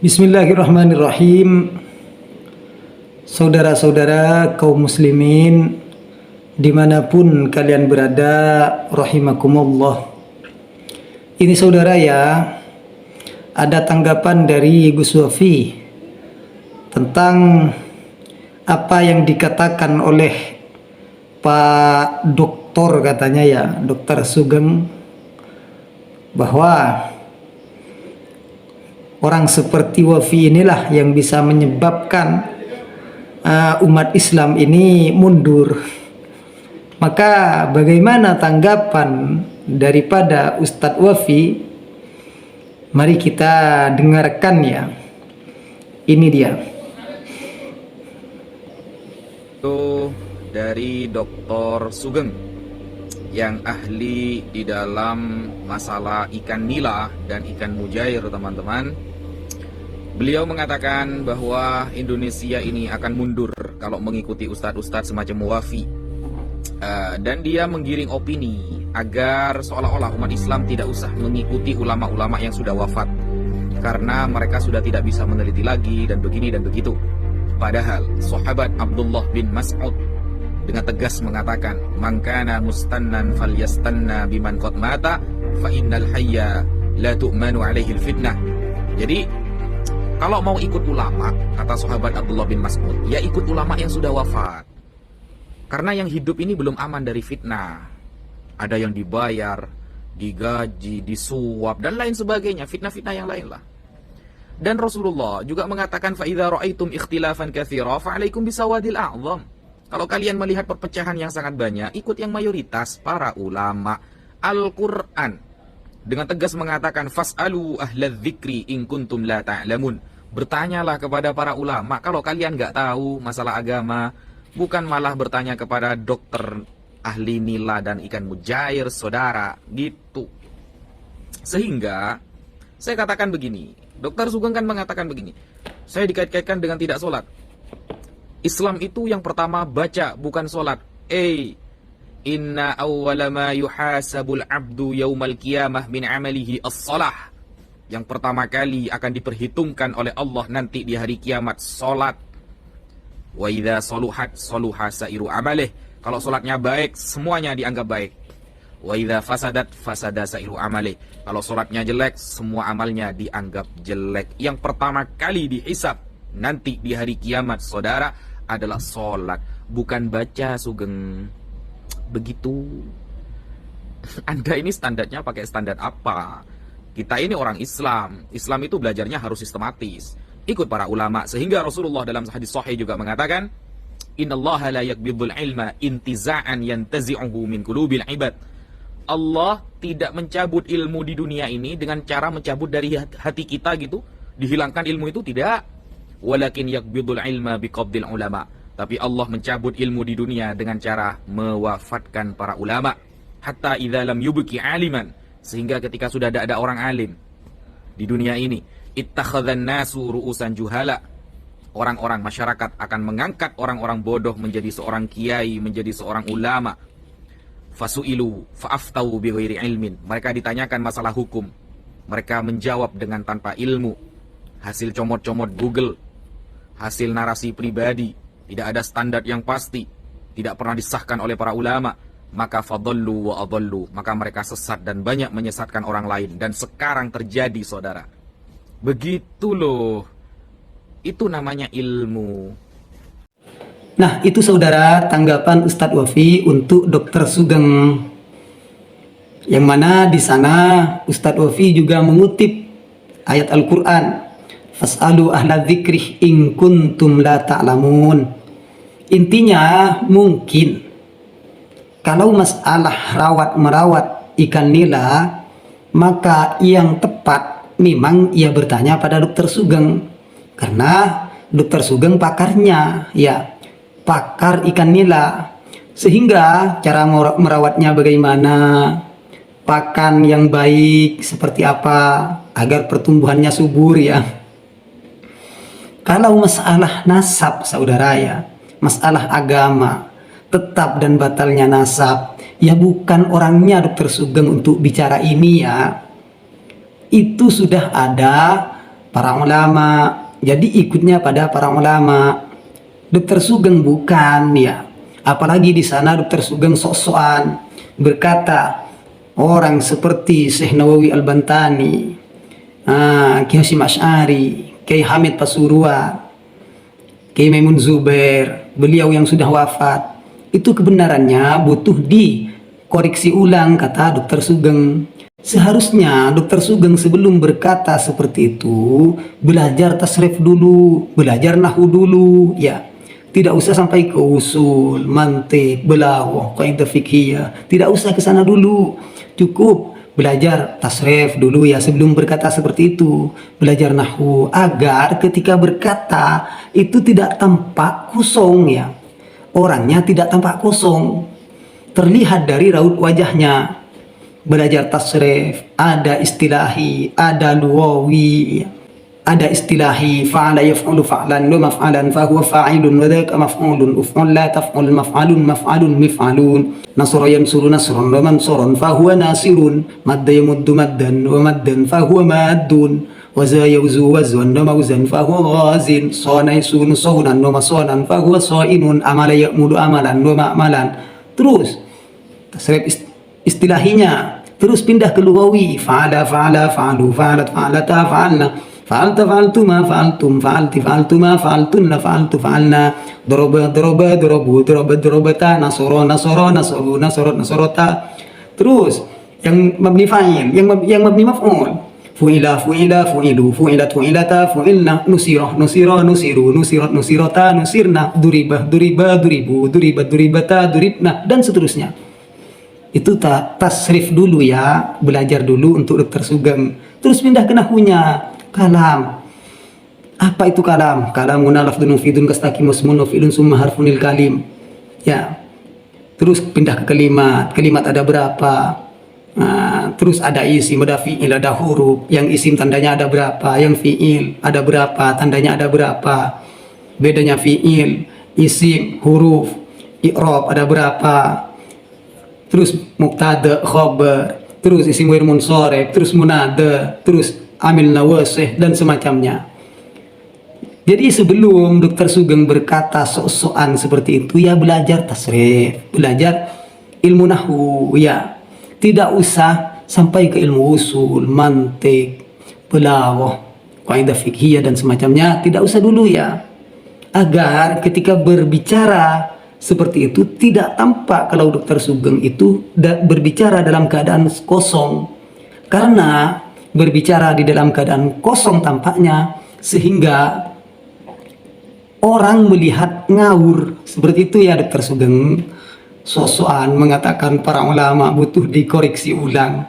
Bismillahirrahmanirrahim. Saudara-saudara kaum muslimin dimanapun kalian berada, rahimakumullah. Ini saudara ya, ada tanggapan dari Gus Wafi tentang apa yang dikatakan oleh Pak Doktor, katanya ya, Dokter Sugeng, bahwa orang seperti Wafi inilah yang bisa menyebabkan umat Islam ini mundur. Maka bagaimana tanggapan daripada Ustadz Wafi? Mari kita dengarkan ya. Ini dia. Itu dari Dr. Sugeng yang ahli di dalam masalah ikan nila dan ikan mujair, teman-teman. Beliau mengatakan bahwa Indonesia ini akan mundur kalau mengikuti ustadz-ustadz semacam Wafi. Dan dia menggiring opini agar seolah-olah umat Islam tidak usah mengikuti ulama-ulama yang sudah wafat, karena mereka sudah tidak bisa meneliti lagi dan begini dan begitu. Padahal sahabat Abdullah bin Mas'ud dengan tegas mengatakan, "Man kana mustannan falyastanna biman qad mata fa innal hayya la tu'manu alaihi fitnah." Jadi kalau mau ikut ulama, kata sahabat Abdullah bin Mas'ud, ya ikut ulama yang sudah wafat. Karena yang hidup ini belum aman dari fitnah. Ada yang dibayar, digaji, disuap, dan lain sebagainya. Fitnah-fitnah yang lain lah. Dan Rasulullah juga mengatakan, فَإِذَا رَأَيْتُمْ إِخْتِلَافًا كَثِيرًا فَعَلَيْكُمْ بِسَوَادِ الْأَعْظَمِ. Kalau kalian melihat perpecahan yang sangat banyak, ikut yang mayoritas, para ulama. Al-Quran dengan tegas mengatakan, فَاسْأَلُوا أَهْلَ الذِّكْرِ إِن كُنْتُمْ لَا تَعْلَمُونَ. Bertanyalah kepada para ulama kalau kalian nggak tahu masalah agama, bukan malah bertanya kepada dokter ahli nila dan ikan mujair, saudara, gitu. Sehingga saya katakan begini, Dokter Sugeng kan mengatakan begini, saya dikait-kaitkan dengan tidak sholat. Islam itu yang pertama baca, bukan sholat. Inna awwala ma yuhasabul abdu yaumal qiyamah min amalihi as-salah. Yang pertama kali akan diperhitungkan oleh Allah nanti di hari kiamat, salat. Wa idza saluhat saluha sairu amalih. Kalau salatnya baik, semuanya dianggap baik. Wa idza fasadat fasada sairu amalih. Kalau salatnya jelek, semua amalnya dianggap jelek. Yang pertama kali dihisab nanti di hari kiamat, saudara, adalah salat, bukan baca, Sugeng. Begitu. Anda ini standarnya pakai standar apa? Kita ini orang Islam. Islam itu belajarnya harus sistematis, ikut para ulama. Sehingga Rasulullah dalam hadis sahih juga mengatakan, "Innallaha la yaqbidul ilma intiza'an yantazi'uhu min qulubil ibad." Allah tidak mencabut ilmu di dunia ini dengan cara mencabut dari hati kita gitu, dihilangkan ilmu itu, tidak. Walakin yaqbidul ilma biqabdil ulama. Tapi Allah mencabut ilmu di dunia dengan cara mewafatkan para ulama. Hatta idza lam yubqi aliman, sehingga ketika sudah tidak ada orang alim di dunia ini, ittakhadhan nasu ru'usan juhala. Orang-orang masyarakat akan mengangkat orang-orang bodoh menjadi seorang kiai, menjadi seorang ulama. Fasu'ilu fa'aftau bighairi ilmin. Mereka ditanyakan masalah hukum, mereka menjawab dengan tanpa ilmu. Hasil comot-comot Google, hasil narasi pribadi, tidak ada standar yang pasti, tidak pernah disahkan oleh para ulama. Maka fadallu wa adallu, maka mereka sesat dan banyak menyesatkan orang lain. Dan sekarang terjadi, saudara. Begitu loh. Itu namanya ilmu. Nah, itu saudara tanggapan Ustadz Wafi untuk Dokter Sugeng. Yang mana di sana Ustadz Wafi juga mengutip ayat Al-Quran, "Fas'alu ahla dzikri in kuntum la ta'lamun." Intinya mungkin kalau masalah merawat ikan nila, maka yang tepat memang ia bertanya pada Dokter Sugeng, karena Dokter Sugeng pakarnya, ya, pakar ikan nila. Sehingga cara merawatnya bagaimana, pakan yang baik seperti apa agar pertumbuhannya subur, ya. Kalau masalah nasab, saudara, ya, masalah agama, tetap dan batalnya nasab, ya bukan orangnya Dokter Sugeng untuk bicara ini, ya. Itu sudah ada para ulama. Jadi ikutnya pada para ulama. Dokter Sugeng bukan ya. Apalagi di sana Dokter Sugeng sok-sokan berkata orang seperti Syekh Nawawi Al-Bantani, Kiai Hasyim Asy'ari, Kiai Hamid Pasuruan, Kiai Maimun Zubair, beliau yang sudah wafat, itu kebenarannya butuh dikoreksi ulang, kata Dokter Sugeng. Seharusnya Dokter Sugeng sebelum berkata seperti itu belajar tasrif dulu, belajar nahwu dulu, ya. Tidak usah sampai ke usul, mantik, belaghah, kaidah fikih, tidak usah ke sana dulu. Cukup belajar tasrif dulu ya sebelum berkata seperti itu, belajar nahwu agar ketika berkata itu tidak tampak kosong ya. Orangnya tidak tampak kosong, terlihat dari raut wajahnya. Belajar tasrif, ada istilahi, ada luwawi, ada istilahi, fa'ala yaf'ulu fa'lan wa maf'alan fa huwa fa'ilun wa dzaka maf'ulun, uf'ul la taf'ul maf'alun maf'alun mif'alun, nasara yansuru nasran wa mansuran fa huwa nasirun, madda yamuddu maddan wa maddan fa huwa maddun, wa za yawzu wazwan wa mawzan fa huwa ghazin, sana yasunu sawnan wa masanan fa huwa sa'inun, amala ya'mulu amalan wa ma'malan. Terus tasrif istilahinya, terus pindah ke lugawi, fa'ala fa'ala fa'alu fa'alat fa'alata fa'alna, fa'alta fa'altuma fa'altum fa'alti fa'altuma fa'altunna fa'altu fa'alna, daraba daraba darabu daraba darabata, nasara nasara nasaru nasarat nasarata. Terus yang mabni fa'il, yang mabni maf'ul, fu'ila fu'ila fu'ilu fu'ilat fu'ilata fu'ilna, nusirah nusira nusiru nusirat nusirata nusirna, duribah duriba duribu duribat duribata duribna, dan seterusnya. Itu tasrif dulu ya, belajar dulu untuk Dokter Sugeng. Terus pindah ke nahwunya, kalam. Apa itu kalam? Kalamuna lafdun mufidun kastaqim wasmun wa fi'lun summa harfunil kalim. Ya. Terus pindah ke kalimat. Kalimat ada berapa? Terus ada isim, ada fi'il, ada huruf. Yang isim tandanya ada berapa? Yang fi'il ada berapa? Tandanya ada berapa? Bedanya fi'il, isim, huruf, i'rab ada berapa? Terus mubtada, khabar, terus isim ghair munsharif, terus munada, terus amil nawasih, dan semacamnya. Jadi sebelum Dokter Sugeng berkata sok-sokan seperti itu, ya belajar tasrif, belajar ilmu nahwu ya. Tidak usah sampai ke ilmu usul, mantik, belaghah, kaidah fikih dan semacamnya, tidak usah dulu ya. Agar ketika berbicara seperti itu tidak tampak kalau Dokter Sugeng itu berbicara dalam keadaan kosong. Karena berbicara di dalam keadaan kosong tampaknya, sehingga orang melihat ngawur. Seperti itu ya Dokter Sugeng. Sok-sokan mengatakan para ulama butuh dikoreksi ulang.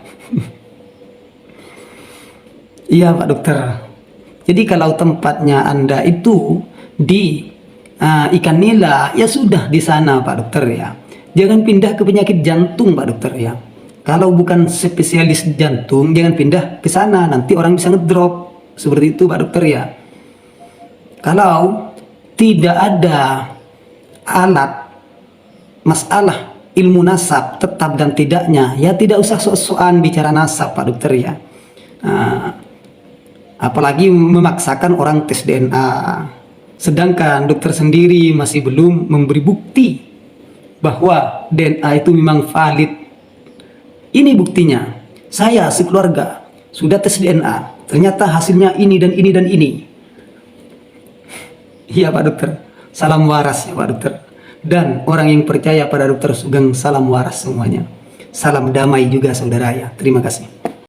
Iya Pak Dokter. Jadi kalau tempatnya Anda itu di ikan nila, ya sudah di sana Pak Dokter ya. Jangan pindah ke penyakit jantung Pak Dokter ya. Kalau bukan spesialis jantung, jangan pindah ke sana, nanti orang bisa ngedrop. Seperti itu Pak Dokter ya. Kalau tidak ada alat masalah ilmu nasab tetap dan tidaknya, ya tidak usah sok-sokan bicara nasab Pak Dokter ya. Apalagi memaksakan orang tes DNA. Sedangkan dokter sendiri masih belum memberi bukti bahwa DNA itu memang valid. Ini buktinya. Saya sekeluarga sudah tes DNA. Ternyata hasilnya ini dan ini dan ini. Iya Pak Dokter. Salam waras ya Pak Dokter. Dan orang yang percaya pada Dokter Sugeng, salam waras semuanya. Salam damai juga saudara ya. Terima kasih.